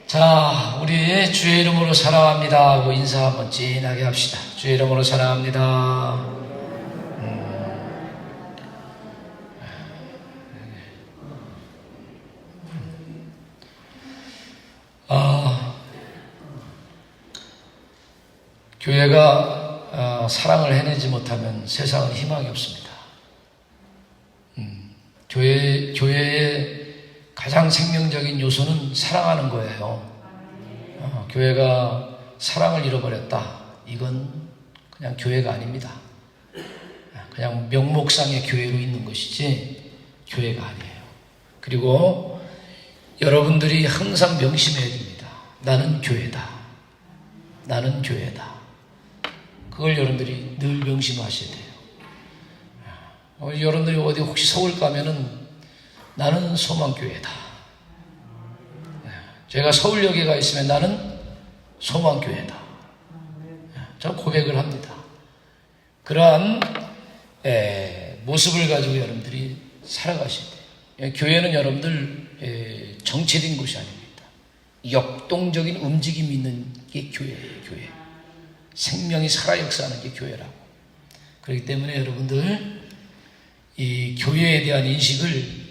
자, 우리 주의 이름으로 사랑합니다 하고 인사 한번 진하게 합시다. 주의 이름으로 사랑합니다. 교회가 사랑을 해내지 못하면 세상은 희망이 없습니다. 교회의 가장 생명적인 요소는 사랑하는 거예요. 교회가 사랑을 잃어버렸다. 이건 그냥 교회가 아닙니다. 그냥 명목상의 교회로 있는 것이지 교회가 아니에요. 그리고 여러분들이 항상 명심해야 됩니다. 나는 교회다. 나는 교회다. 그걸 여러분들이 늘 명심하셔야 돼요. 여러분들이 어디 혹시 서울 가면은 나는 소망교회다. 제가 서울역에 가 있으면 나는 소망교회다. 저는 고백을 합니다. 그러한 모습을 가지고 여러분들이 살아가셔야 돼요. 교회는 여러분들 정체된 곳이 아닙니다. 역동적인 움직임이 있는 게 교회예요. 교회. 생명이 살아 역사하는 게 교회라고. 그렇기 때문에 여러분들 이 교회에 대한 인식을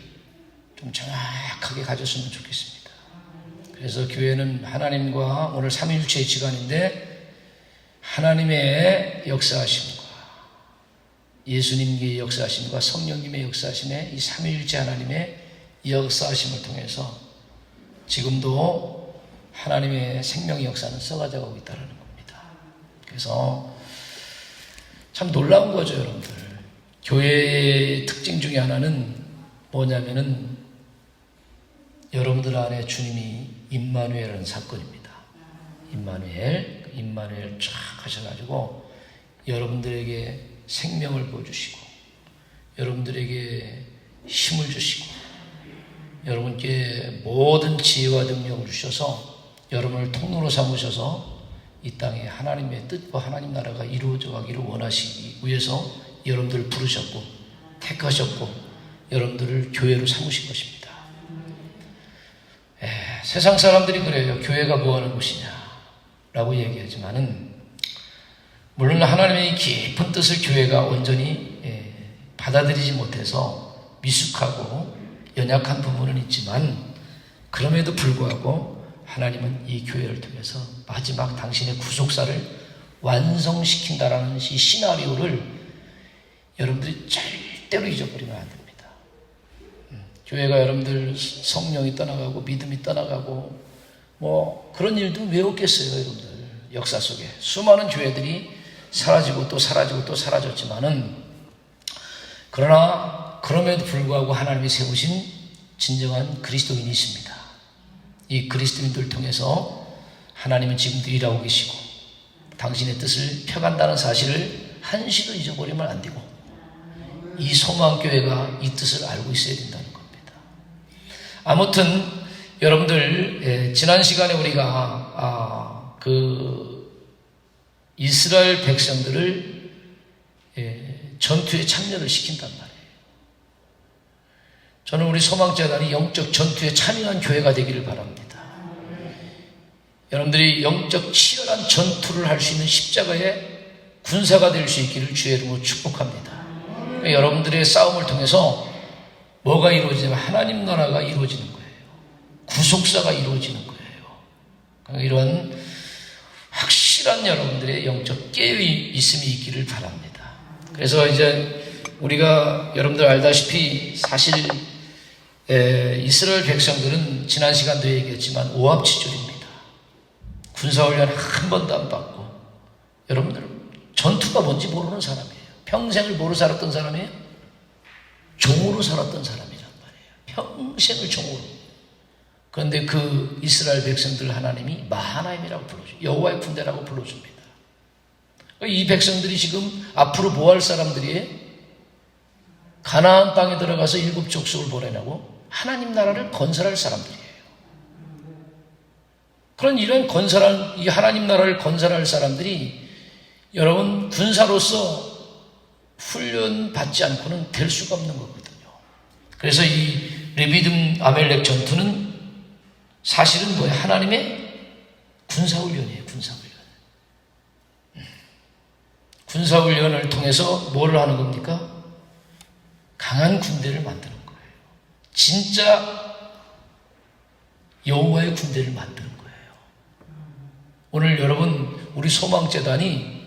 좀 정확하게 가졌으면 좋겠습니다. 그래서 교회는 하나님과 오늘 삼위일체의 지간인데 하나님의 역사하심과 예수님의 역사하심과 성령님의 역사하심의 이 삼위일체 하나님의 역사하심을 통해서 지금도 하나님의 생명의 역사는 썩어져가고 있다는 겁니다. 그래서 참 놀라운 거죠, 여러분들. 교회의 특징 중에 하나는 뭐냐면은 여러분들 안에 주님이 임마누엘이라는 사건입니다. 임마누엘 쫙 하셔가지고 여러분들에게 생명을 부어주시고 여러분들에게 힘을 주시고 여러분께 모든 지혜와 능력을 주셔서 여러분을 통로로 삼으셔서 이 땅에 하나님의 뜻과 하나님 나라가 이루어져 가기를 원하시기 위해서 여러분들을 부르셨고 택하셨고 여러분들을 교회로 삼으신 것입니다. 세상 사람들이 그래요. 교회가 뭐하는 곳이냐 라고 얘기하지만은 물론 하나님의 깊은 뜻을 교회가 온전히 받아들이지 못해서 미숙하고 연약한 부분은 있지만 그럼에도 불구하고 하나님은 이 교회를 통해서 마지막 당신의 구속사를 완성시킨다라는 이 시나리오를 여러분들이 절대로 잊어버리면 안 됩니다. 교회가 여러분들 성령이 떠나가고 믿음이 떠나가고 뭐 그런 일도 왜 없겠어요, 여러분들. 역사 속에 수많은 교회들이 사라지고 또 사라지고 또 사라졌지만은 그러나 그럼에도 불구하고 하나님이 세우신 진정한 그리스도인이 있습니다. 이 그리스도인들을 통해서 하나님은 지금도 일하고 계시고 당신의 뜻을 펴간다는 사실을 한시도 잊어버리면 안 되고 이 소망교회가 이 뜻을 알고 있어야 된다는 겁니다. 아무튼 여러분들 지난 시간에 우리가 이스라엘 백성들을 전투에 참여를 시킨단 말이에요. 저는 우리 소망재단이 영적 전투에 참여한 교회가 되기를 바랍니다. 여러분들이 영적 치열한 전투를 할 수 있는 십자가의 군사가 될 수 있기를 주의 이름으로 축복합니다. 여러분들의 싸움을 통해서 뭐가 이루어지냐면 하나님 나라가 이루어지는 거예요. 구속사가 이루어지는 거예요. 이런 확실한 여러분들의 영적 깨어있음이 있기를 바랍니다. 그래서 이제 우리가 여러분들 알다시피 사실 이스라엘 백성들은 지난 시간도 얘기했지만 오합지졸입니다. 군사훈련 한 번도 안 받고 여러분들 전투가 뭔지 모르는 사람이에요. 평생을 뭐로 살았던 사람이에요? 종으로 살았던 사람이란 말이에요. 평생을 종으로. 그런데 그 이스라엘 백성들 하나님이 마하나임이라고 불러줘요. 여호와의 군대라고 불러줍니다. 이 백성들이 지금 앞으로 뭐 할 사람들이에요? 가나안 땅에 들어가서 7 족속을 보내냐고 하나님 나라를 건설할 사람들이에요. 그런 이런 건설한 이 하나님 나라를 건설할 사람들이 여러분 군사로서 훈련 받지 않고는 될 수가 없는 거거든요. 그래서 이 레비딤 아멜렉 전투는 사실은 뭐예요? 하나님의 군사훈련이에요. 군사훈련. 군사훈련을 통해서 뭐를 하는 겁니까? 강한 군대를 만드는 거예요. 진짜 여호와의 군대를 만드는 거예요. 오늘 여러분, 우리 소망재단이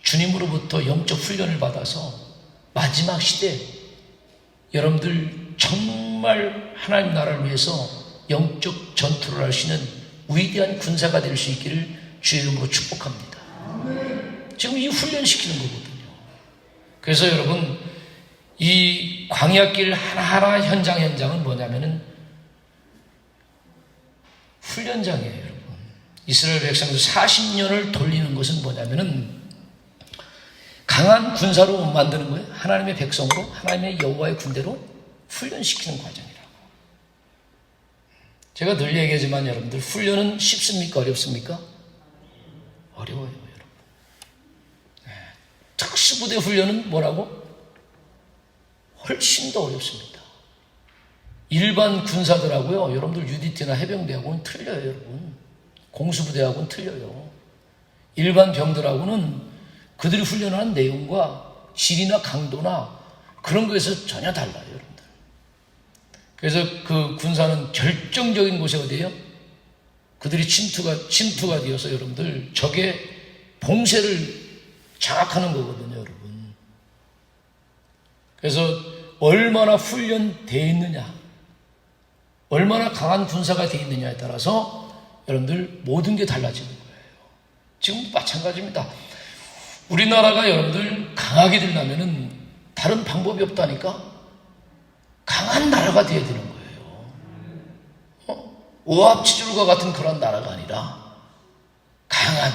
주님으로부터 영적 훈련을 받아서 마지막 시대 여러분들 정말 하나님 나라를 위해서 영적 전투를 할 수 있는 위대한 군사가 될 수 있기를 주의 이름으로 축복합니다. 지금 이 훈련시키는 거거든요. 그래서 여러분, 이 광야길 하나하나 현장은 뭐냐면은 훈련장이에요, 여러분. 이스라엘 백성들 40년을 돌리는 것은 뭐냐면은 강한 군사로 만드는 거예요. 하나님의 백성으로, 하나님의 여호와의 군대로 훈련시키는 과정이라고. 제가 늘 얘기하지만 여러분들, 훈련은 쉽습니까? 어렵습니까? 어려워요, 여러분. 특수부대 훈련은 뭐라고? 훨씬 더 어렵습니다. 일반 군사들하고요, 여러분들 UDT나 해병대하고는 틀려요, 여러분. 공수부대하고는 틀려요. 일반 병들하고는 그들이 훈련하는 내용과 질이나 강도나 그런 거에서 전혀 달라요, 여러분들. 그래서 그 군사는 결정적인 곳이 어디예요? 그들이 침투가 되어서 여러분들 적의 봉쇄를 장악하는 거거든요, 여러분. 그래서 얼마나 훈련되어 있느냐, 얼마나 강한 군사가 되어 있느냐에 따라서 여러분들 모든 게 달라지는 거예요. 지금도 마찬가지입니다. 우리나라가 여러분들 강하게 되려면은 다른 방법이 없다니까? 강한 나라가 되어야 되는 거예요. 오합지졸과 같은 그런 나라가 아니라 강한,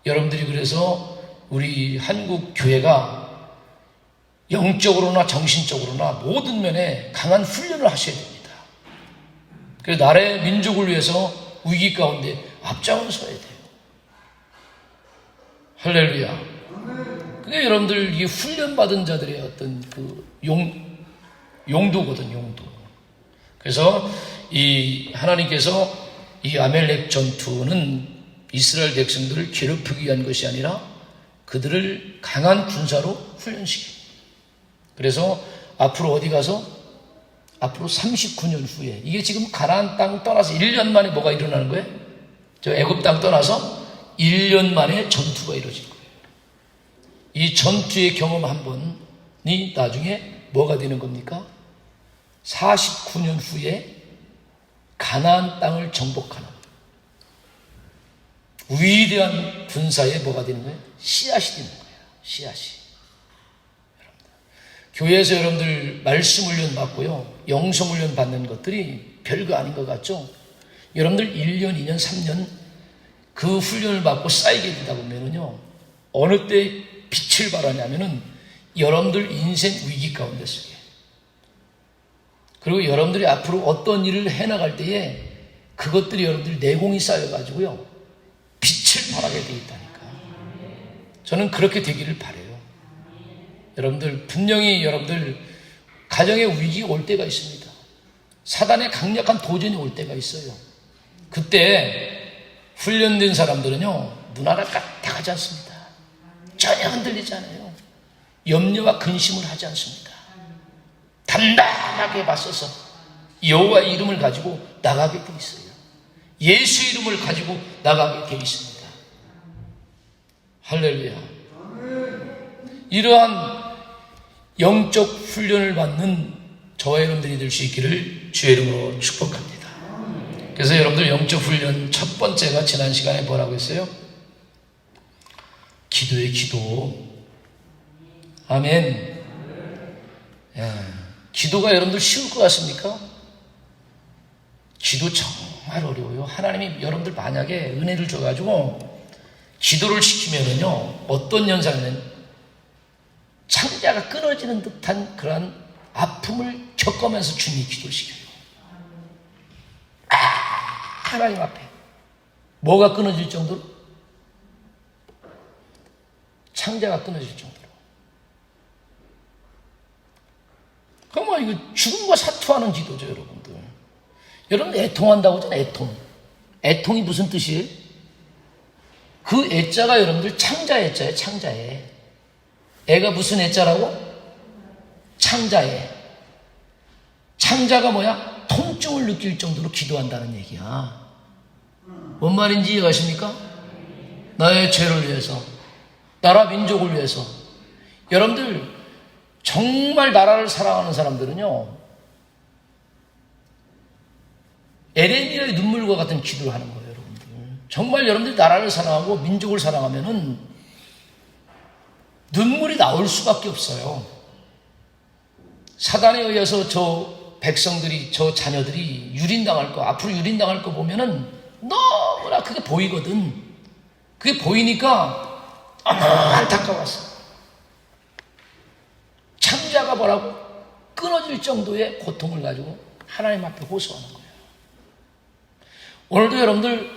여러분들이 그래서 우리 한국 교회가 영적으로나 정신적으로나 모든 면에 강한 훈련을 하셔야 됩니다. 그래서 나라의 민족을 위해서 위기 가운데 앞장을 서야 돼요. 할렐루야. 그게 여러분들 이 훈련받은 자들의 어떤 그 용도거든, 용도. 그래서 이 하나님께서 이 아멜렉 전투는 이스라엘 백성들을 괴롭히기 위한 것이 아니라 그들을 강한 군사로 훈련시킵니다. 그래서 앞으로 어디 가서 앞으로 39년 후에, 이게 지금 가나안 땅 떠나서 1년 만에 뭐가 일어나는 거예요? 저 애굽 땅 떠나서 1년 만에 전투가 이루어질 거예요. 이 전투의 경험 한 번이 나중에 뭐가 되는 겁니까? 49년 후에 가나안 땅을 정복하는 위대한 군사의 뭐가 되는 거예요? 씨앗이 되는 거예요. 씨앗이. 교회에서 여러분들 말씀 훈련 받고요, 영성 훈련 받는 것들이 별거 아닌 것 같죠? 여러분들 1년, 2년, 3년 그 훈련을 받고 쌓이게 되다 보면은요, 어느 때 빛을 발하냐면은 여러분들 인생 위기 가운데 속에, 그리고 여러분들이 앞으로 어떤 일을 해나갈 때에 그것들이 여러분들 내공이 쌓여가지고요, 빛을 발하게 되어 있다니까. 저는 그렇게 되기를 바라요. 여러분들, 분명히 여러분들 가정의 위기가 올 때가 있습니다. 사단의 강력한 도전이 올 때가 있어요. 그때 훈련된 사람들은요, 눈 하나 까딱하지 않습니다. 전혀 흔들리지 않아요. 염려와 근심을 하지 않습니다. 단단하게 맞서서 여호와의 이름을 가지고 나가게 돼 있어요. 예수 이름을 가지고 나가게 돼 있습니다. 할렐루야. 이러한 영적 훈련을 받는 저와 여러분들이 될 수 있기를 주의 이름으로 축복합니다. 그래서 여러분들 영적 훈련 첫 번째가 지난 시간에 뭐라고 했어요? 기도의 기도. 아멘. 기도가 여러분들 쉬울 것 같습니까? 기도 정말 어려워요. 하나님이 여러분들 만약에 은혜를 줘가지고 기도를 시키면은요, 어떤 현상이냐면 창자가 끊어지는 듯한 그러한 아픔을 겪으면서 주님이 기도를 시켜요. 하나님 앞에 뭐가 끊어질 정도로? 창자가 끊어질 정도로. 그러면 이거 죽음과 사투하는 기도죠, 여러분들. 여러분 애통한다고 하잖아요. 애통. 애통이 무슨 뜻이에요? 그 애자가 여러분들 창자 애자예요. 창자애. 애가 무슨 애자라고? 창자애. 창자가 뭐야? 통증을 느낄 정도로 기도한다는 얘기야. 뭔 말인지 이해가십니까? 나의 죄를 위해서, 나라 민족을 위해서. 여러분들 정말 나라를 사랑하는 사람들은요, 에레미야의 눈물과 같은 기도를 하는 거예요. 여러분들 정말 여러분들이 나라를 사랑하고 민족을 사랑하면은 눈물이 나올 수밖에 없어요. 사단에 의해서 저 백성들이, 저 자녀들이 유린당할 거, 앞으로 유린당할 거 보면은 너무나 그게 보이거든. 그게 보이니까 너무 안타까웠어. 창자가 뭐라고? 끊어질 정도의 고통을 가지고 하나님 앞에 호소하는 거예요. 오늘도 여러분들,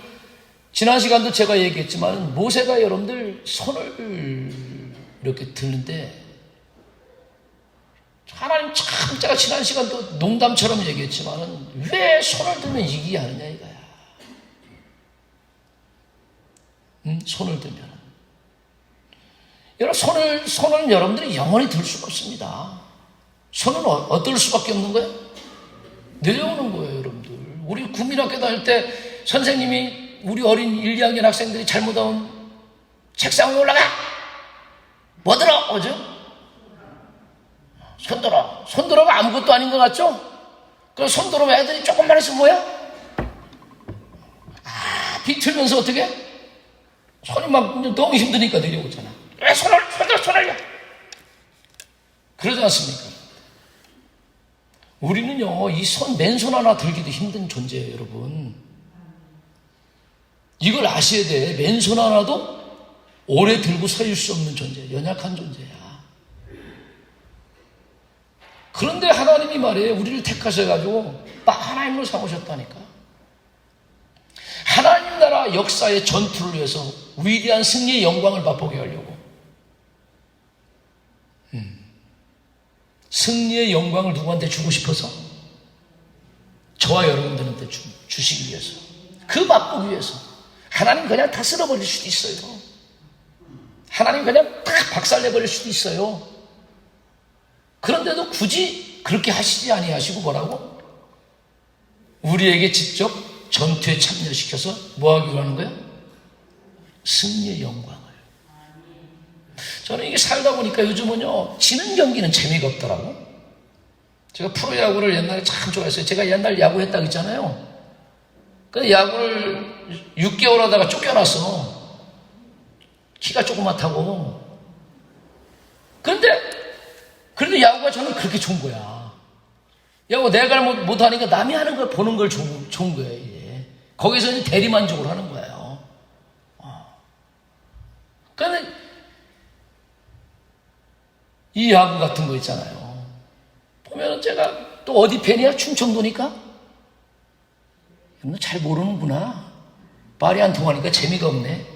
지난 시간도 제가 얘기했지만 모세가 여러분들 손을 이렇게 들는데, 하나님 참, 제가 지난 시간도 농담처럼 얘기했지만 왜 손을 들면 이기게 하느냐 이거야. 손을 들면. 여러분, 손을 여러분들이 영원히 들 수가 없습니다. 손은 어떨 수밖에 없는 거예요? 내려오는 거예요, 여러분들. 우리 국민학교 다닐 때 선생님이 우리 어린 1, 2학년 학생들이 잘못하면 책상 위에 올라가! 뭐 들어? 어죠? 손들어. 손들어가 아무것도 아닌 것 같죠? 그럼 손들어면 애들이 조금만 있으면 뭐야? 비틀면서 어떻게? 손이 막 너무 힘드니까 내려오잖아. 왜 손을 그러지 않습니까? 우리는요, 이 맨손 하나 들기도 힘든 존재예요, 여러분. 이걸 아셔야 돼. 맨손 하나도 오래 들고 서 수 없는 존재예요. 연약한 존재야. 그런데 하나님이 말이에요, 우리를 택하셔가지고 하나님으로 삼으셨다니까. 하나님 나라 역사의 전투를 위해서 위대한 승리의 영광을 맛보게 하려고. 승리의 영광을 누구한테 주고 싶어서? 저와 여러분들한테 주시기 위해서. 그 맛보기 위해서. 하나님 그냥 다 쓸어버릴 수도 있어요. 하나님 그냥 다 박살내버릴 수도 있어요. 그런데도 굳이 그렇게 하시지 아니하시고 뭐라고? 우리에게 직접 전투에 참여시켜서 뭐 하기로 하는 거예요? 승리의 영광을. 저는 이게 살다 보니까 요즘은요, 지는 경기는 재미가 없더라고. 제가 프로야구를 옛날에 참 좋아했어요. 제가 옛날 야구했다고 했잖아요. 근데 야구를 6개월 하다가 쫓겨났어. 키가 조그맣다고. 그래도 야구가 저는 그렇게 좋은 거야. 야구 내가 못하니까 남이 하는 걸 보는 걸 좋은 거예요. 이게. 거기서 이제 대리만족을 하는 거예요. 그런데 이 야구 같은 거 있잖아요. 보면 제가 또 어디 팬이야? 충청도니까? 너 잘 모르는구나. 말이 안 통하니까 재미가 없네.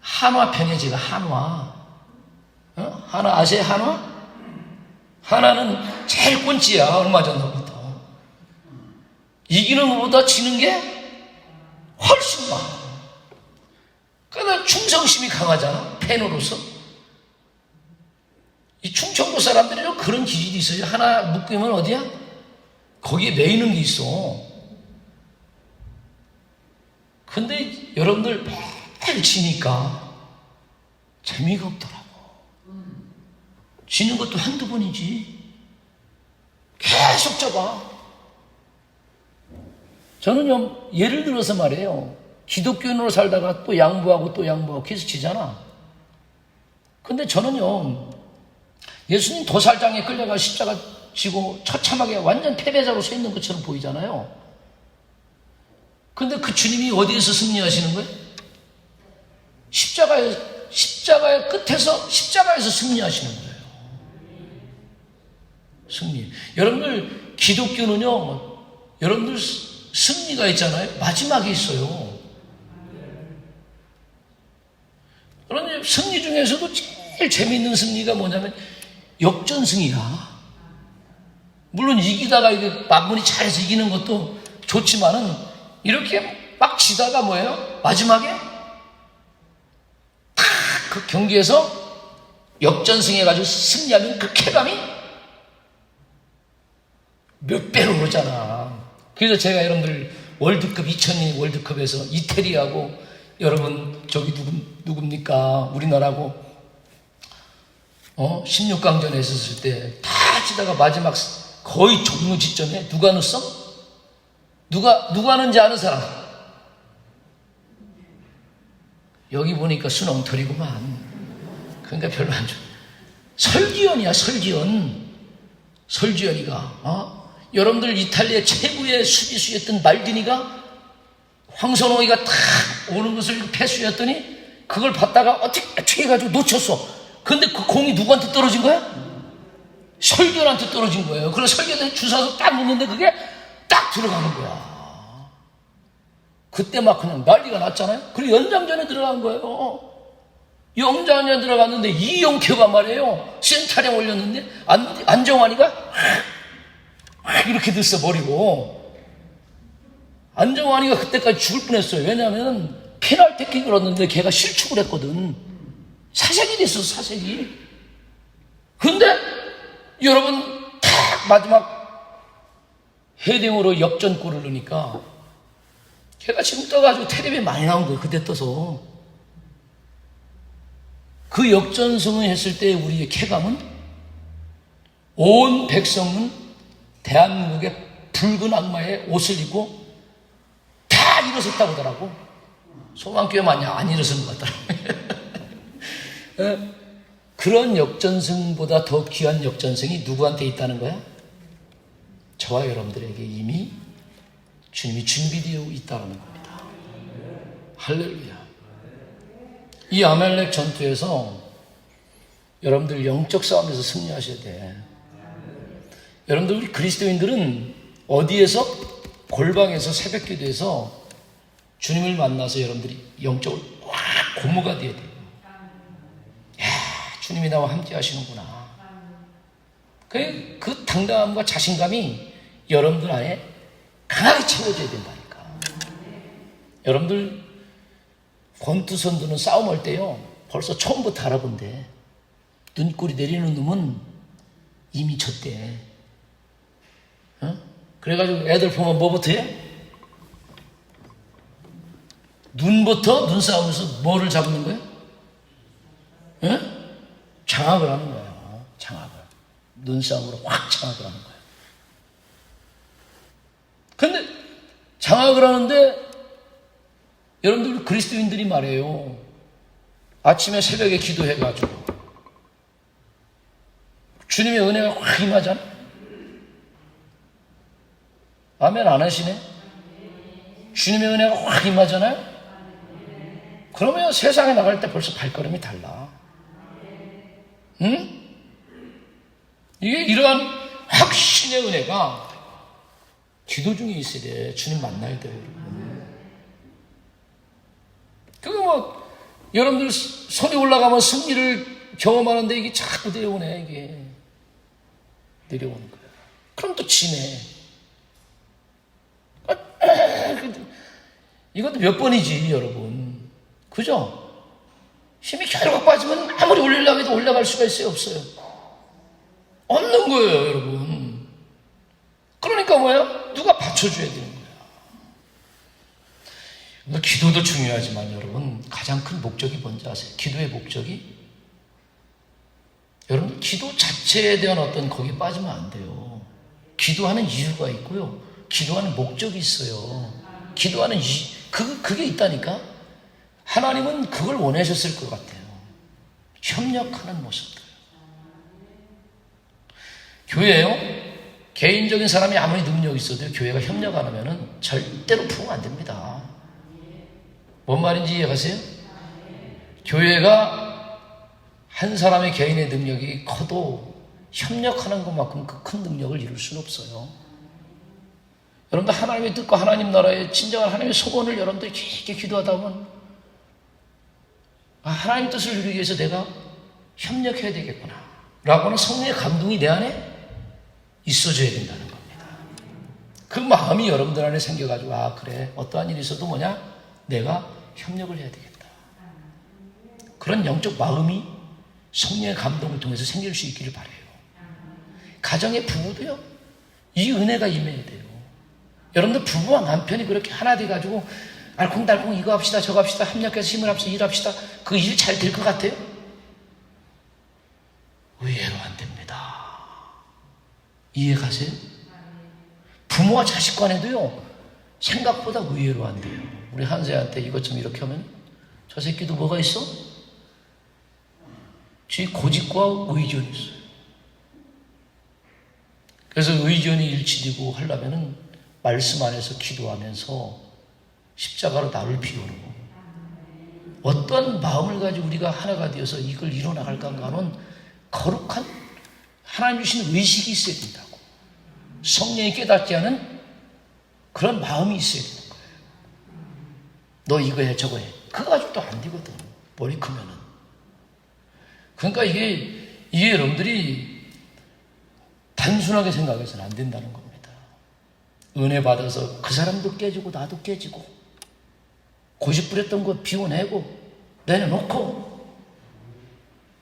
한화 팬이야, 제가 한화. 한화 아세요? 한화? 하나는 제일 꼰지야. 얼마 전부터 이기는 것보다 지는 게 훨씬 많아. 그러나 충성심이 강하잖아, 팬으로서. 이 충청도 사람들이 그런 기질이 있어요. 하나 묶이면 어디야? 거기에 매이는 게 있어. 근데 여러분들 매일 지니까 재미가 없더라고. 지는 것도 한두 번이지. 계속 져봐. 저는요, 예를 들어서 말이에요. 기독교인으로 살다가 또 양보하고 계속 지잖아. 근데 저는요, 예수님 도살장에 끌려가 십자가 지고 처참하게 완전 패배자로 서 있는 것처럼 보이잖아요. 근데 그 주님이 어디에서 승리하시는 거예요? 십자가의 끝에서, 십자가에서 승리하시는 거예요. 승리. 여러분들, 기독교는요, 여러분들 승리가 있잖아요. 마지막에 있어요. 그런데 승리 중에서도 제일 재미있는 승리가 뭐냐면 역전승이야. 물론 이기다가 이게 만분이 잘해서 이기는 것도 좋지만은 이렇게 막 지다가 뭐예요? 마지막에 탁 그 경기에서 역전승해가지고 승리하면 그 쾌감이 몇 배로 오르잖아. 그래서 제가 여러분들 월드컵 2002 월드컵에서 이태리하고 여러분 저기 누굽니까? 우리나라하고 16강전에 있었을 때 다 지다가 마지막 거의 종료 지점에 누가 넣었어? 누가 넣은지 아는 사람? 여기 보니까 순엉터리구만. 그러니까 별로 안 좋아. 설기현이야, 설기현이가. 여러분들 이탈리아 최고의 수비수였던 말디니가 황선홍이가 탁 오는 것을 패스했더니 그걸 받다가 어떻게 해가지고 놓쳤어. 근데 그 공이 누구한테 떨어진 거야? 설기현한테 떨어진 거예요. 그래서 설기현한테 주사서 딱 놓는데 그게 딱 들어가는 거야. 그때 막 그냥 난리가 났잖아요. 그리고 연장전에 들어간 거예요. 연장전에 들어갔는데 이영표가 말이에요. 센터링 올렸는데 안정환이가 이렇게 들써버리고 안정환이가 그때까지 죽을 뻔했어요. 왜냐하면 페널티킥을 얻는데 걔가 실축을 했거든. 사색이 됐어, 사색이. 근데 여러분 탁 마지막 헤딩으로 역전골을 넣으니까 걔가 지금 떠가지고 텔레비에 많이 나온 거예요. 그때 떠서. 그 역전승을 했을 때 우리의 쾌감은 온 백성은 대한민국의 붉은 악마의 옷을 입고 다 일어섰다고 하더라고. 소망교회 많이 안 일어선 것 같더라고. 그런 역전승보다 더 귀한 역전승이 누구한테 있다는 거야? 저와 여러분들에게 이미 주님이 준비되어 있다는 겁니다. 할렐루야. 이 아말렉 전투에서 여러분들 영적 싸움에서 승리하셔야 돼. 여러분들 우리 그리스도인들은 어디에서? 골방에서 새벽기도에서 주님을 만나서 여러분들이 영적으로 확 고무가 돼야 돼요. 야, 주님이 나와 함께 하시는구나. 그 당당함과 자신감이 여러분들 안에 강하게 채워져야 된다니까. 여러분들 권투선수는 싸움할 때요 벌써 처음부터 알아본대. 눈꼬리 내리는 놈은 이미 졌대. 그래가지고 애들 보면 뭐부터 해? 눈부터 눈싸움에서 뭐를 잡는 거야? 장악을 하는 거예요. 장악을. 눈싸움으로 확 장악을 하는 거예요. 근데 장악을 하는데 여러분들 그리스도인들이 말해요. 아침에 새벽에 기도해가지고 주님의 은혜가 확 임하잖아. 아멘 안 하시네? 주님의 은혜가 확 임하잖아요? 그러면 세상에 나갈 때 벌써 발걸음이 달라. 응? 이게 이러한 확신의 은혜가 기도 중에 있어야 돼. 주님 만나야 돼요, 여러분. 그거 뭐, 여러분들 손이 올라가면 승리를 경험하는데 이게 자꾸 내려오네, 이게. 내려오는 거야. 그럼 또 지네. 이것도 몇 번이지, 여러분. 그죠? 힘이 결국 빠지면 아무리 올리려고 해도 올라갈 수가 있어요, 없어요? 없는 거예요, 여러분. 그러니까 뭐야? 누가 받쳐줘야 되는 거야. 기도도 중요하지만 여러분, 가장 큰 목적이 뭔지 아세요? 기도의 목적이? 여러분, 기도 자체에 대한 어떤 거기에 빠지면 안 돼요. 기도하는 이유가 있고요. 기도하는 목적이 있어요. 기도하는 그게 있다니까? 하나님은 그걸 원하셨을 것 같아요. 협력하는 모습들. 교회요? 개인적인 사람이 아무리 능력이 있어도 교회가 협력 안 하면 절대로 부흥 안 됩니다. 뭔 말인지 이해가세요? 교회가 한 사람의 개인의 능력이 커도 협력하는 것만큼 그 큰 능력을 이룰 수는 없어요. 여러분들 하나님의 뜻과 하나님 나라의 진정한 하나님의 소원을 여러분들이 깊게 기도하다 보면 하나님 뜻을 이루기 위해서 내가 협력해야 되겠구나 라고 하는 성령의 감동이 내 안에 있어줘야 된다는 겁니다. 그 마음이 여러분들 안에 생겨가지고, 아, 그래, 어떠한 일이 있어도 뭐냐? 내가 협력을 해야 되겠다. 그런 영적 마음이 성령의 감동을 통해서 생길 수 있기를 바라요. 가정의 부부도요, 이 은혜가 임해야 돼요. 여러분들 부부와 남편이 그렇게 하나 돼가지고 알콩달콩 이거 합시다 저거 합시다 협력해서 힘을 합시다 일합시다, 그 일 잘 될 것 같아요? 의외로 안 됩니다. 이해 가세요? 부모와 자식 간에도요, 생각보다 의외로 안 돼요. 우리 한세한테 이것 좀 이렇게 하면 저 새끼도 뭐가 있어? 지 고집과 의존이 있어요. 그래서 의존이 일치되고 하려면은 말씀 안에서 기도하면서 십자가로 나를 비우고, 어떤 마음을 가지고 우리가 하나가 되어서 이걸 이뤄나갈까 하는 거룩한 하나님 주신 의식이 있어야 된다고. 성령이 깨닫지 않은 그런 마음이 있어야 되는 거예요. 너 이거 해 저거 해, 그거 가지고도 안 되거든, 머리 크면은. 그러니까 이게 여러분들이 단순하게 생각해서는 안 된다는 겁니다. 은혜 받아서 그 사람도 깨지고 나도 깨지고, 고집 부렸던 거 비워내고 내려놓고,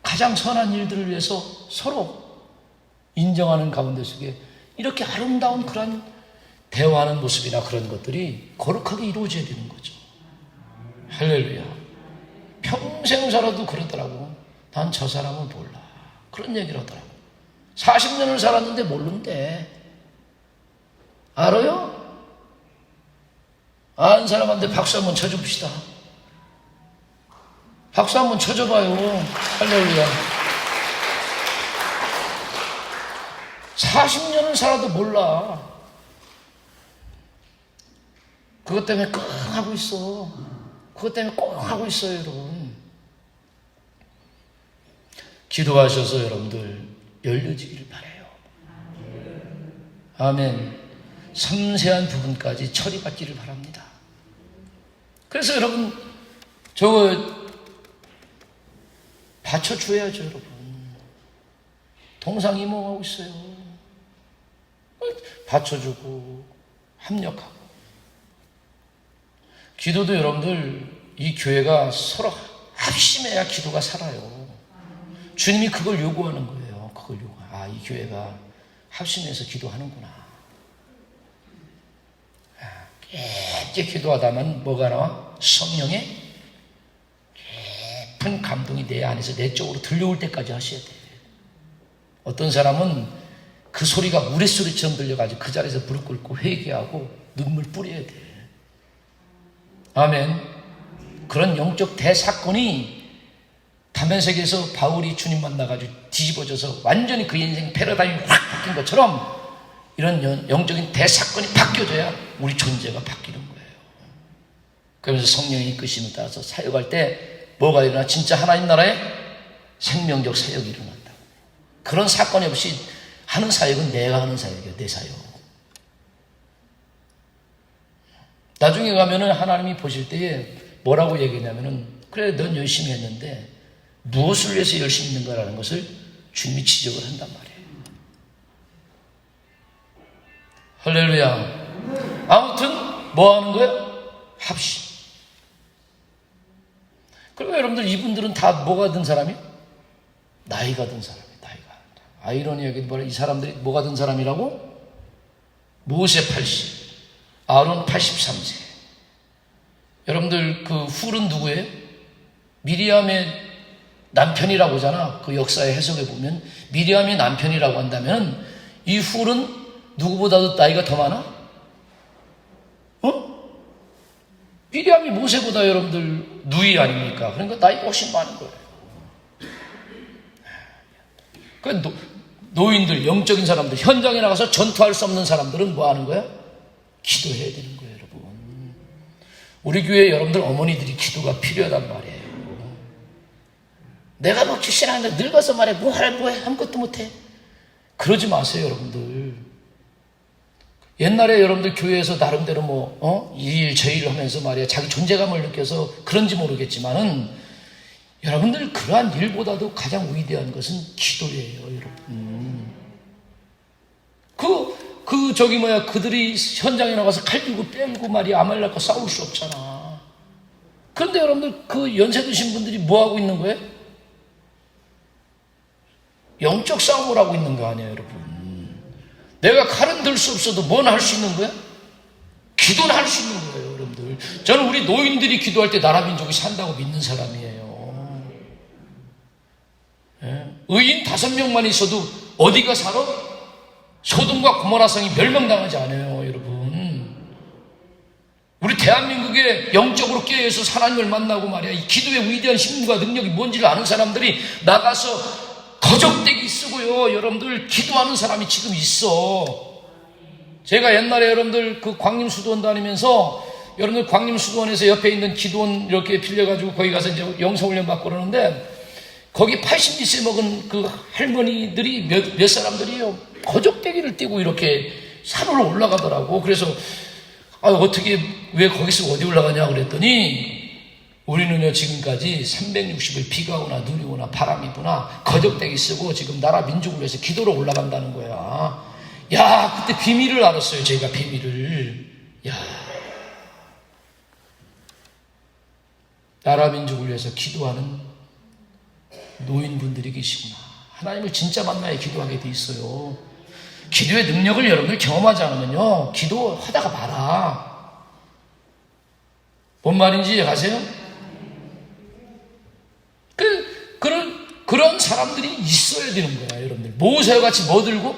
가장 선한 일들을 위해서 서로 인정하는 가운데 속에 이렇게 아름다운 그런 대화하는 모습이나 그런 것들이 거룩하게 이루어져야 되는 거죠. 할렐루야. 평생 살아도 그러더라고. 난 저 사람은 몰라, 그런 얘기를 하더라고. 40년을 살았는데 모른대. 알아요? 아는 사람한테 박수 한번 쳐줍시다. 박수 한번 쳐줘봐요. 할렐루야. 40년을 살아도 몰라. 그것 때문에 끙 하고 있어. 그것 때문에 꼭 하고 있어요, 여러분. 기도하셔서 여러분들 열려지기를 바라요. 아멘. 섬세한 부분까지 처리받기를 바랍니다. 그래서 여러분, 저거 받쳐줘야죠, 여러분. 동상이몽하고 있어요. 받쳐주고 합력하고. 기도도 여러분들, 이 교회가 서로 합심해야 기도가 살아요. 주님이 그걸 요구하는 거예요. 그걸 요구. 아, 이 교회가 합심해서 기도하는구나. 깊게 기도하다만 뭐가 나와? 성령의 깊은 감동이 내 안에서 내 쪽으로 들려올 때까지 하셔야 돼요. 어떤 사람은 그 소리가 우레소리처럼 들려가지고 그 자리에서 무릎 꿇고 회개하고 눈물 뿌려야 돼. 아멘. 그런 영적 대사건이 다면세계에서 바울이 주님 만나가지고 뒤집어져서 완전히 그 인생 패러다임이 확 바뀐 것처럼, 이런 영적인 대사건이 바뀌어져야 우리 존재가 바뀌는 거예요. 그러면서 성령의 이끄심을 따라서 사역할 때 뭐가 일어나? 진짜 하나님 나라에 생명적 사역이 일어난다. 그런 사건이 없이 하는 사역은 내가 하는 사역이에요. 내 사역. 나중에 가면은 하나님이 보실 때에 뭐라고 얘기하냐면은, 그래 넌 열심히 했는데 무엇을 위해서 열심히 했는가라는 것을 주님이 지적을 한단 말이에요. 할렐루야. 아무튼 뭐 하는 거예요? 합심. 그리고 여러분들, 이분들은 다 뭐가 든 사람이에요? 나이가 든 사람이에요. 나이가. 아이러니하게 뭐라, 이 사람들이 뭐가 든 사람이라고? 모세 80, 아론 83세. 여러분들, 그 훌은 누구예요? 미리암의 남편이라고 하잖아. 그 역사의 해석에 보면 미리암의 남편이라고 한다면 이 훌은 누구보다도 나이가 더 많아? 미리암이 모세보다 여러분들 누이 아닙니까? 그러니까 나이가 훨씬 많은 거예요. 그 노인들, 영적인 사람들, 현장에 나가서 전투할 수 없는 사람들은 뭐 하는 거야? 기도해야 되는 거예요, 여러분. 우리 교회 여러분들 어머니들이 기도가 필요하단 말이에요. 내가 뭐 신앙인데 늙어서 말해 뭐해 아무것도 못해. 그러지 마세요, 여러분들. 옛날에 여러분들 교회에서 나름대로 이 일 저 일을 하면서 말이야 자기 존재감을 느껴서 그런지 모르겠지만은, 여러분들 그러한 일보다도 가장 위대한 것은 기도예요, 여러분. 그 그들이 현장에 나가서 칼 들고 빼고 말이야 아말렉과 싸울 수 없잖아. 그런데 여러분들 그 연세 드신 분들이 뭐 하고 있는 거예요? 영적 싸움을 하고 있는 거 아니에요, 여러분. 내가 칼은 들 수 없어도 뭔 할 수 있는 거야? 기도는 할 수 있는 거예요, 여러분들. 저는 우리 노인들이 기도할 때 나라 민족이 산다고 믿는 사람이에요. 예? 의인 5명만 있어도 어디가 살아? 소돔과 고모라 성이 멸망당하지 않아요, 여러분. 우리 대한민국에 영적으로 깨어서 하나님을 만나고 말이야, 이 기도의 위대한 힘과 능력이 뭔지를 아는 사람들이 나가서 거적대기 쓰고요, 여러분들 기도하는 사람이 지금 있어. 제가 옛날에 여러분들 그 광림수도원 다니면서 여러분들 광림수도원에서 옆에 있는 기도원 이렇게 빌려가지고 거기 가서 이제 영성훈련 받고 그러는데 거기 80세 먹은 그 할머니들이 몇 사람들이요, 거적대기를 띄고 이렇게 산으로 올라가더라고. 그래서 어떻게 왜 거기서 어디 올라가냐 그랬더니 우리는요 지금까지 360일 비가 오나 눈이 오나 바람이 부나 거적대기 쓰고 지금 나라 민족을 위해서 기도로 올라간다는 거야. 야, 그때 비밀을 알았어요. 제가 비밀을. 야, 나라 민족을 위해서 기도하는 노인분들이 계시구나. 하나님을 진짜 만나야 기도하게 돼 있어요. 기도의 능력을 여러분들 경험하지 않으면요 기도하다가 말아. 뭔 말인지 아세요? 그런 사람들이 있어야 되는 거야, 여러분들. 모세와 같이 뭐 들고?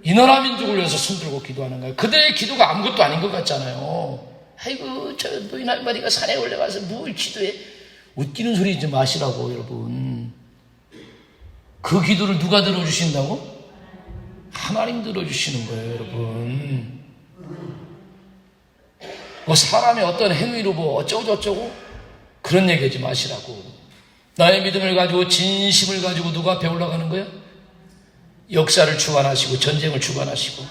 이 나라 민족을 위해서 손 들고 기도하는 거야. 그들의 기도가 아무것도 아닌 것 같잖아요. 아이고, 저 노인 할머니가 산에 올라가서 뭘 기도해? 웃기는 소리 좀 마시라고, 여러분. 그 기도를 누가 들어주신다고? 하나님 들어주시는 거예요, 여러분. 뭐 사람의 어떤 행위로 뭐 어쩌고 그런 얘기하지 마시라고. 나의 믿음을 가지고 진심을 가지고 누가 앞에 올라가는 거예요? 역사를 주관하시고 전쟁을 주관하시고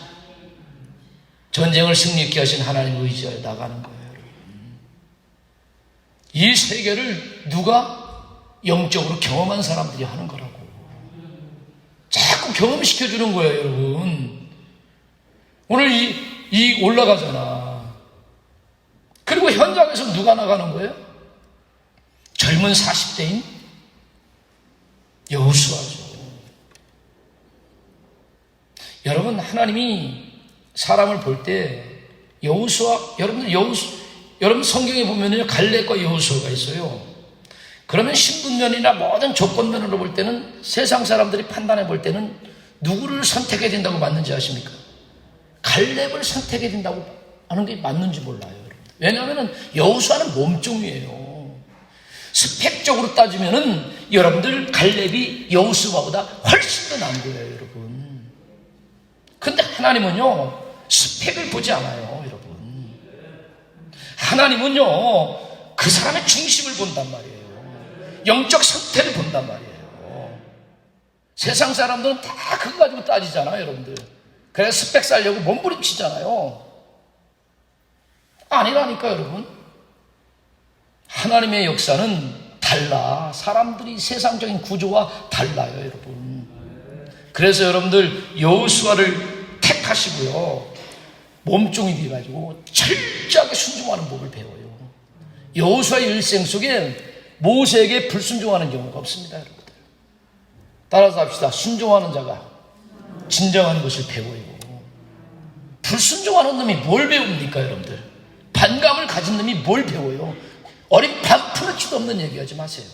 전쟁을 승리케 하신 하나님을 의지하여 나가는 거예요, 여러분. 이 세계를 누가 영적으로 경험한 사람들이 하는 거라고. 자꾸 경험시켜주는 거예요, 여러분. 오늘 이 올라가잖아. 그리고 현장에서 누가 나가는 거예요? 젊은 40대인 여호수아죠. 여러분, 하나님이 사람을 볼 때 여호수아, 여러분 성경에 보면요 갈렙과 여호수아가 있어요. 그러면 신분면이나 모든 조건면으로 볼 때는 세상 사람들이 판단해 볼 때는 누구를 선택해야 된다고 맞는지 아십니까? 갈렙을 선택해야 된다고 하는 게 맞는지 몰라요, 여러분. 왜냐하면 여호수아는 몸종이에요. 스펙적으로 따지면은 여러분들 갈렙이 여호수아보다 훨씬 더 나은 거예요, 여러분. 근데 하나님은요 스펙을 보지 않아요, 여러분. 하나님은요 그 사람의 중심을 본단 말이에요. 영적 상태를 본단 말이에요. 세상 사람들은 다 그거 가지고 따지잖아요, 여러분들. 그래서 스펙 살려고 몸부림치잖아요. 아니라니까, 여러분. 하나님의 역사는 달라. 사람들이 세상적인 구조와 달라요, 여러분. 그래서 여러분들 여호수아를 택하시고요 몸종이 돼가지고 철저하게 순종하는 법을 배워요. 여호수아의 일생 속에 모세에게 불순종하는 경우가 없습니다, 여러분들. 따라서 합시다. 순종하는 자가 진정한 것을 배워요. 불순종하는 놈이 뭘 배웁니까, 여러분들? 반감을 가진 놈이 뭘 배워요? 어린 반푼어치도 없는 얘기하지 마세요.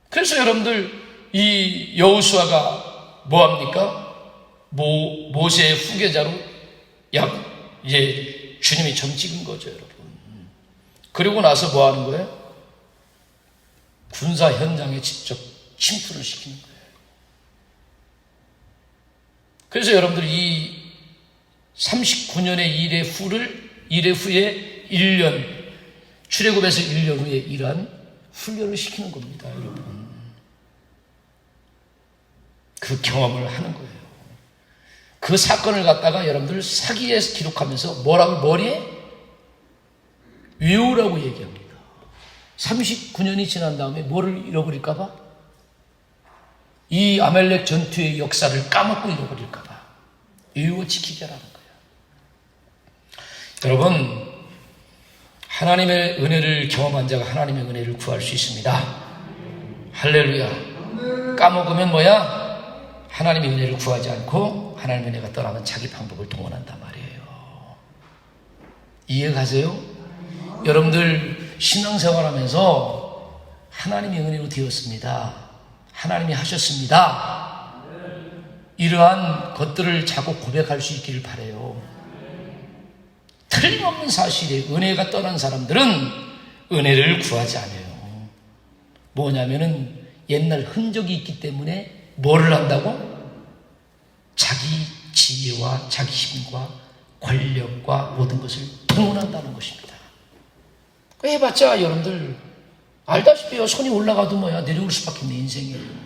그래서 여러분들 이 여호수아가 뭐합니까? 모세의 후계자로 이제 주님이 점 찍은 거죠, 여러분. 그리고 나서 뭐 하는 거예요? 군사 현장에 직접 침투를 시키는 거예요. 그래서 여러분들 이 39년의 일의 후에 1년, 출애굽에서 1년 후에 일한 훈련을 시키는 겁니다, 여러분. 그 경험을 하는 거예요. 그 사건을 갖다가 여러분들 사기에 기록하면서 머리에 외우라고 얘기합니다. 39년이 지난 다음에 뭐를 잃어버릴까봐? 이 아멜렉 전투의 역사를 까먹고 잃어버릴까 봐 유효 지키게 하라는 거예요. 여러분, 하나님의 은혜를 경험한 자가 하나님의 은혜를 구할 수 있습니다. 할렐루야. 까먹으면 뭐야? 하나님의 은혜를 구하지 않고 하나님의 은혜가 떠나면 자기 방법을 동원한단 말이에요. 이해가세요? 여러분들 신앙생활하면서 하나님의 은혜로 되었습니다. 하나님이 하셨습니다. 이러한 것들을 자꾸 고백할 수 있기를 바라요. 틀림없는 사실에 은혜가 떠난 사람들은 은혜를 구하지 않아요. 뭐냐면은 옛날 흔적이 있기 때문에 뭐를 한다고? 자기 지혜와 자기 힘과 권력과 모든 것을 동원한다는 것입니다. 해봤자 여러분들 알다시피요, 손이 올라가도 뭐야 내려올 수밖에 없는 인생이에요.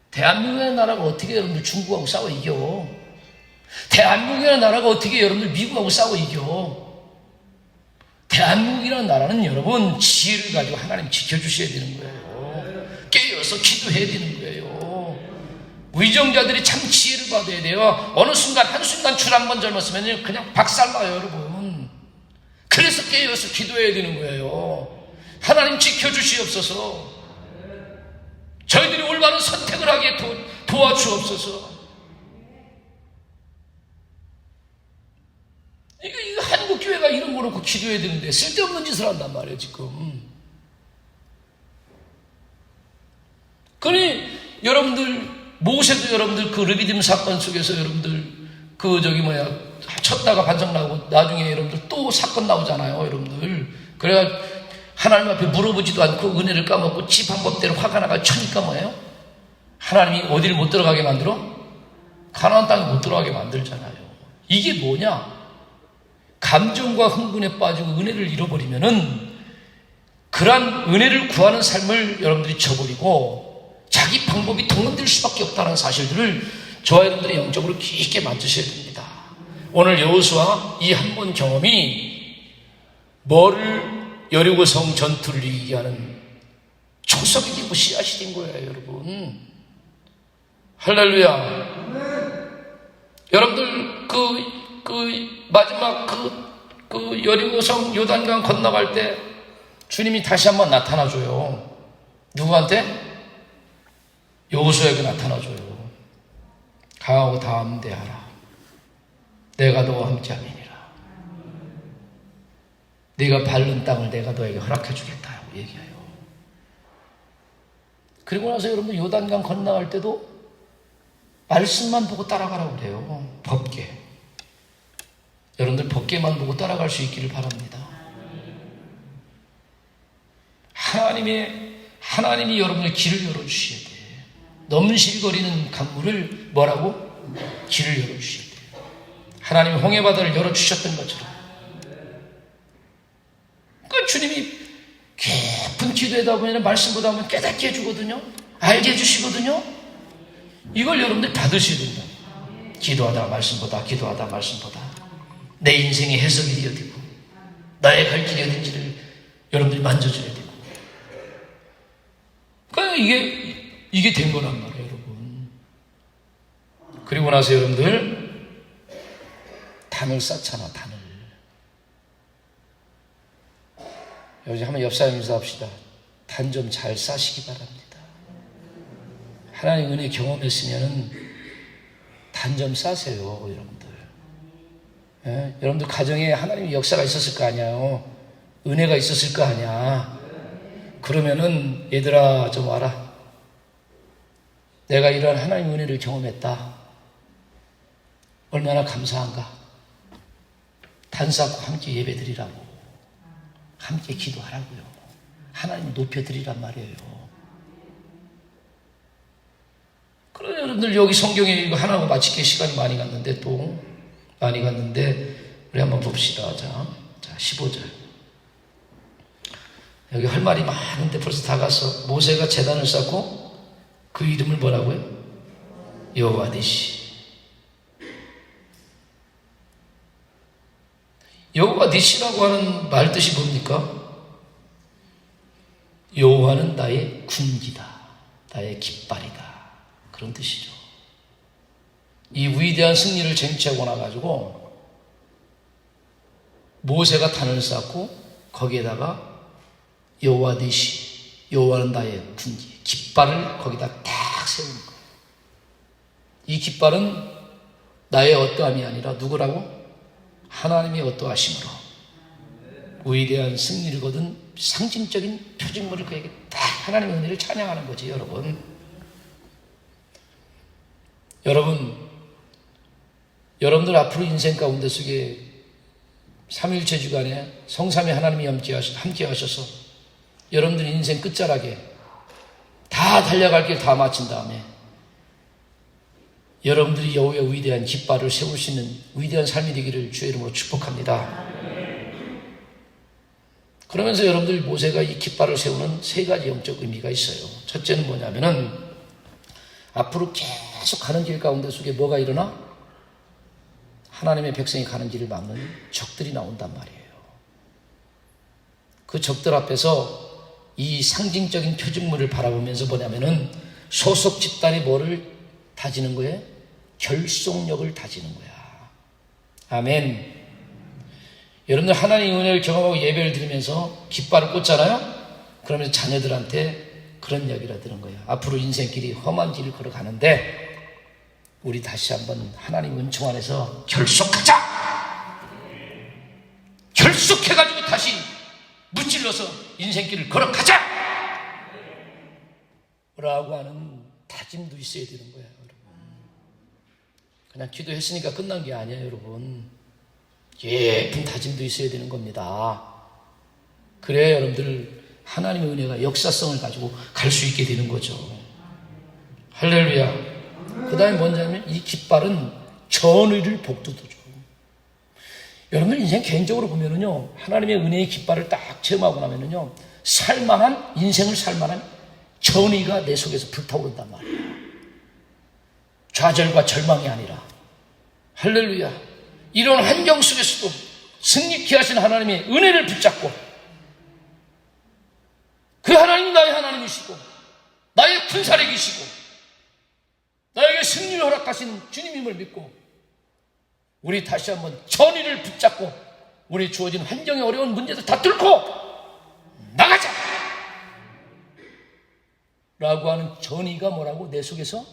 대한민국의 나라가 어떻게 여러분들 중국하고 싸워 이겨? 대한민국이라는 나라가 어떻게 여러분들 미국하고 싸워 이겨? 대한민국이라는 나라는 여러분 지혜를 가지고 하나님 지켜주셔야 되는 거예요. 깨어서 기도해야 되는 거예요. 위정자들이 참 지혜를 받아야 돼요. 어느 순간 한순간 줄 한 번 젊었으면 그냥 박살나요, 여러분. 그래서 깨어서 기도해야 되는 거예요. 하나님 지켜주시옵소서. 저희들이 올바른 선택을 하게 도와주옵소서. 이거 한국교회가 이런 거 놓고 기도해야 되는데 쓸데없는 짓을 한단 말이에요, 지금. 그러니 여러분들, 모세도 여러분들 그 르비딤 사건 속에서 여러분들 쳤다가 반성 나고 나중에 여러분들 또 사건 나오잖아요, 여러분들. 그래가 하나님 앞에 물어보지도 않고 은혜를 까먹고 지 방법대로 화가 나가 쳐니까 뭐예요? 하나님이 어디를 못 들어가게 만들어? 가나안 땅에 못 들어가게 만들잖아요. 이게 뭐냐? 감정과 흥분에 빠지고 은혜를 잃어버리면은 그러한 은혜를 구하는 삶을 여러분들이 저버리고 자기 방법이 동원될 수밖에 없다는 사실들을 저와 여러분들이 영적으로 깊게 만드셔야 됩니다. 오늘 여호수아 이 한 번 경험이 뭐를 여리고성 전투를 이기게 하는 초석이 되고 씨앗이 된 거예요, 여러분. 할렐루야. 여러분들 마지막 여리고성 요단강 건너갈 때 주님이 다시 한번 나타나줘요. 누구한테? 여호수아에게 나타나줘요. 강하고 담대하라. 내가 너와 함께함이니라. 네가 밟는 땅을 내가 너에게 허락해 주겠다고 얘기해요. 그리고 나서 여러분들 요단강 건너갈 때도 말씀만 보고 따라가라고 그래요. 법계. 여러분들 법계만 보고 따라갈 수 있기를 바랍니다. 하나님이 여러분의 길을 열어주셔야 돼요. 넘실거리는 강물을 뭐라고? 길을 열어주셔야 돼요. 하나님이 홍해바다를 열어주셨던 것처럼. 그 주님이 깊은 기도에다 보면 말씀보다 보면 깨닫게 해주거든요. 알게 해주시거든요. 이걸 여러분들 받으셔야 된다. 기도하다 말씀보다, 기도하다 말씀보다. 내 인생의 해석이 되어야 되고 나의 갈 길이 어딘지를 여러분들이 만져줘야 되고. 그러니까 이게 된 거란 말이에요, 여러분. 그리고 나서 여러분들 단을 쌓잖아, 단을. 여기 한번 옆 사람 인사합시다. 단 좀 잘 쌓시기 바랍니다. 하나님 은혜 경험했으면 단 좀 쌓으세요, 여러분들. 예? 여러분들 가정에 하나님의 역사가 있었을 거 아니에요. 은혜가 있었을 거 아니야. 그러면은 얘들아 좀 와라. 내가 이런 하나님의 은혜를 경험했다. 얼마나 감사한가. 단 쌓고 함께 예배드리라고. 함께 기도하라고요. 하나님 높여드리란 말이에요. 그럼 여러분들 여기 성경에 이거 하나하고 마치게 시간이 많이 갔는데 우리 한번 봅시다. 자 15절. 여기 할 말이 많은데 벌써 다 갔어. 모세가 제단을 쌓고 그 이름을 뭐라고요? 여호와 니시. 여호와 니시라고 하는 말 뜻이 뭡니까? 여호와는 나의 군기다. 나의 깃발이다. 그런 뜻이죠. 이 위대한 승리를 쟁취하고 나가지고 모세가 단을 쌓고 거기에다가 여호와 니시, 여호와는 나의 군기, 깃발을 거기다 딱 세우는 거예요. 이 깃발은 나의 어떠함이 아니라 누구라고? 하나님의 어떠하심으로 위대한 승리를 거둔 상징적인 표징물을 그에게 딱 하나님의 은혜를 찬양하는 거지. 여러분들 앞으로 인생 가운데 속에 3일체 주간에 성삼위 하나님이 함께 하셔서 여러분들 인생 끝자락에 다 달려갈 길 다 마친 다음에 여러분들이 여호와의 위대한 깃발을 세울 수 있는 위대한 삶이 되기를 주의 이름으로 축복합니다. 그러면서 여러분들 모세가 이 깃발을 세우는 세 가지 영적 의미가 있어요. 첫째는 뭐냐면은 앞으로 계속 가는 길 가운데 속에 뭐가 일어나? 하나님의 백성이 가는 길을 막는 적들이 나온단 말이에요. 그 적들 앞에서 이 상징적인 표징물을 바라보면서 뭐냐면은 소속 집단이 뭐를 다지는 거예요? 결속력을 다지는 거야. 아멘. 여러분들 하나님의 은혜를 경험하고 예배를 드리면서 깃발을 꽂잖아요? 그러면서 자녀들한테 그런 이야기를 하는 거예요. 앞으로 인생길이 험한 길을 걸어가는데 우리 다시 한번 하나님 은총 안에서 결속하자! 결속해가지고 다시 무찔러서 인생길을 걸어가자! 라고 하는 다짐도 있어야 되는 거예요, 여러분. 그냥 기도했으니까 끝난 게 아니에요, 여러분. 예쁜 다짐도 있어야 되는 겁니다. 그래야 여러분들 하나님의 은혜가 역사성을 가지고 갈 수 있게 되는 거죠. 할렐루야. 그 다음에 뭐냐면 이 깃발은 전의를 복두두죠. 여러분들 인생 개인적으로 보면은요, 하나님의 은혜의 깃발을 딱 체험하고 나면은요, 인생을 살만한 전의가 내 속에서 불타오른단 말이에요. 좌절과 절망이 아니라. 할렐루야. 이런 환경 속에서도 승리케 하신 하나님의 은혜를 붙잡고 그 하나님이 나의 하나님이시고 나의 군사력이시고 나에게 승리를 허락하신 주님임을 믿고 우리 다시 한번 전의를 붙잡고 우리 주어진 환경의 어려운 문제들 다 뚫고 나가자! 라고 하는 전의가 뭐라고? 내 속에서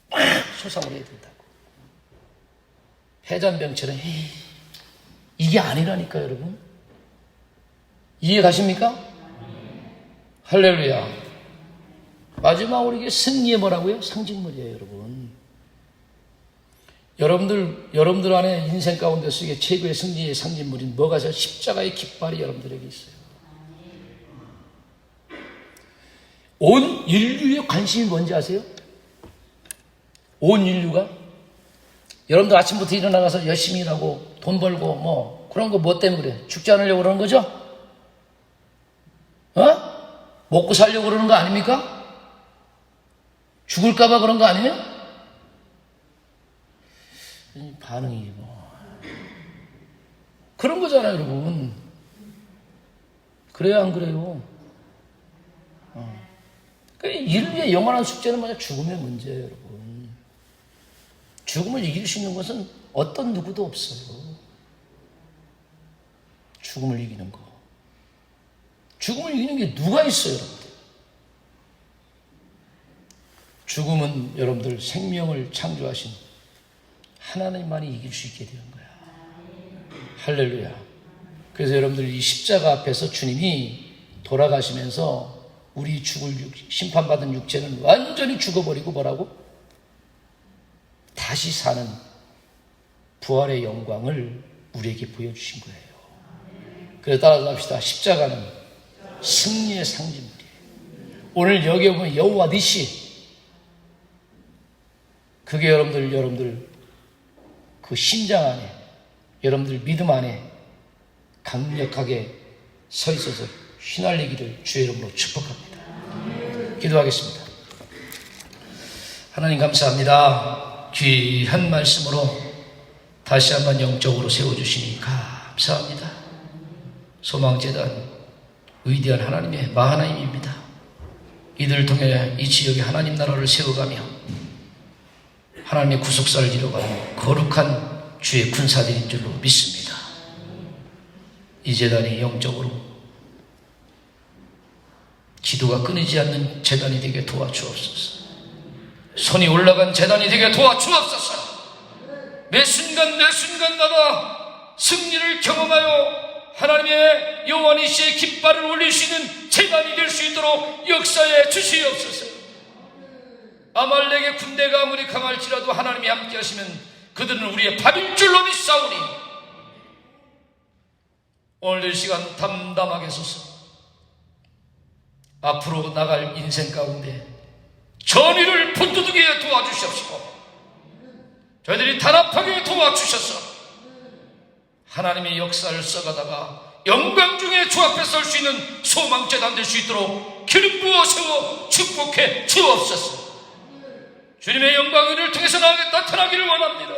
솟아오르게 된다고. 해잔병처럼 이게 아니라니까 여러분. 이해 가십니까? 할렐루야. 마지막으로 이게 승리의 뭐라고요? 상징물이에요, 여러분. 여러분들 안에 인생 가운데 속에 최고의 승리의 상징물인 뭐가 있어요? 십자가의 깃발이 여러분들에게 있어요. 온 인류의 관심이 뭔지 아세요? 온 인류가? 여러분들 아침부터 일어나가서 열심히 일하고 돈 벌고 뭐 그런 거 뭐 때문에 그래? 죽지 않으려고 그러는 거죠? 먹고 살려고 그러는 거 아닙니까? 죽을까봐 그런 거 아니에요? 반응이 뭐 그런 거잖아요, 여러분. 그래요, 안 그래요? 인류의 영원한 숙제는 뭐냐? 죽음의 문제예요, 여러분. 죽음을 이길 수 있는 것은 어떤 누구도 없어요. 죽음을 이기는 거. 죽음을 이기는 게 누가 있어요, 여러분들? 죽음은 여러분들 생명을 창조하신 하나님만이 이길 수 있게 되는 거야. 할렐루야. 그래서 여러분들 이 십자가 앞에서 주님이 돌아가시면서 우리 심판받은 육체는 완전히 죽어버리고 뭐라고? 다시 사는 부활의 영광을 우리에게 보여주신 거예요. 그래서 따라서 합시다. 십자가는 승리의 상징물이에요. 오늘 여기 보면 여호와 니시, 그게 여러분들 그 심장 안에, 여러분들 믿음 안에 강력하게 서 있어서 휘날리기를 주의 이름으로 축복합니다. 기도하겠습니다. 하나님 감사합니다. 귀한 말씀으로 다시 한번 영적으로 세워주시니 감사합니다. 소망재단 위대한 하나님의 마하나님입니다. 이들을 통해 이 지역에 하나님 나라를 세워가며 하나님의 구속사를 이뤄가는 거룩한 주의 군사들인 줄로 믿습니다. 이 재단이 영적으로 기도가 끊이지 않는 재단이 되게 도와주옵소서. 손이 올라간 재단이 되게 도와주옵소서. 매 순간마다 승리를 경험하여 하나님의 여호와니시의 깃발을 올릴 수 있는 재단이 될 수 있도록 역사해 주시옵소서. 아말렉의 군대가 아무리 강할지라도 하나님이 함께 하시면 그들은 우리의 밥일 줄로 믿사오니 오늘 이 시간 담담하게 서서 앞으로 나갈 인생 가운데 전의를 본두두게 도와주시옵시고 저희들이 단합하게 도와주셔서 하나님의 역사를 써가다가 영광 중에 주 앞에 설 수 있는 소망재단 될 수 있도록 기름 부어 세워 축복해 주옵소서. 주님의 영광을 통해서 나타나기를 원합니다.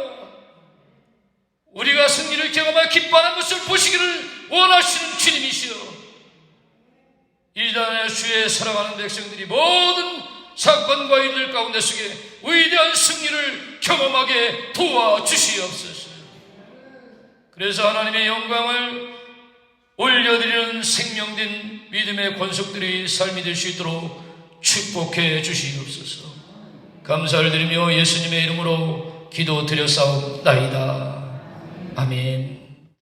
우리가 승리를 경험하여 기뻐하는 것을 보시기를 원하시는 주님이시여, 이 자리에 주의 사랑하는 백성들이 모든 사건과 일들 가운데 속에 위대한 승리를 경험하게 도와주시옵소서. 그래서 하나님의 영광을 올려드리는 생명된 믿음의 권속들이 삶이 될 수 있도록 축복해 주시옵소서. 감사를 드리며 예수님의 이름으로 기도드렸사옵나이다. 아멘.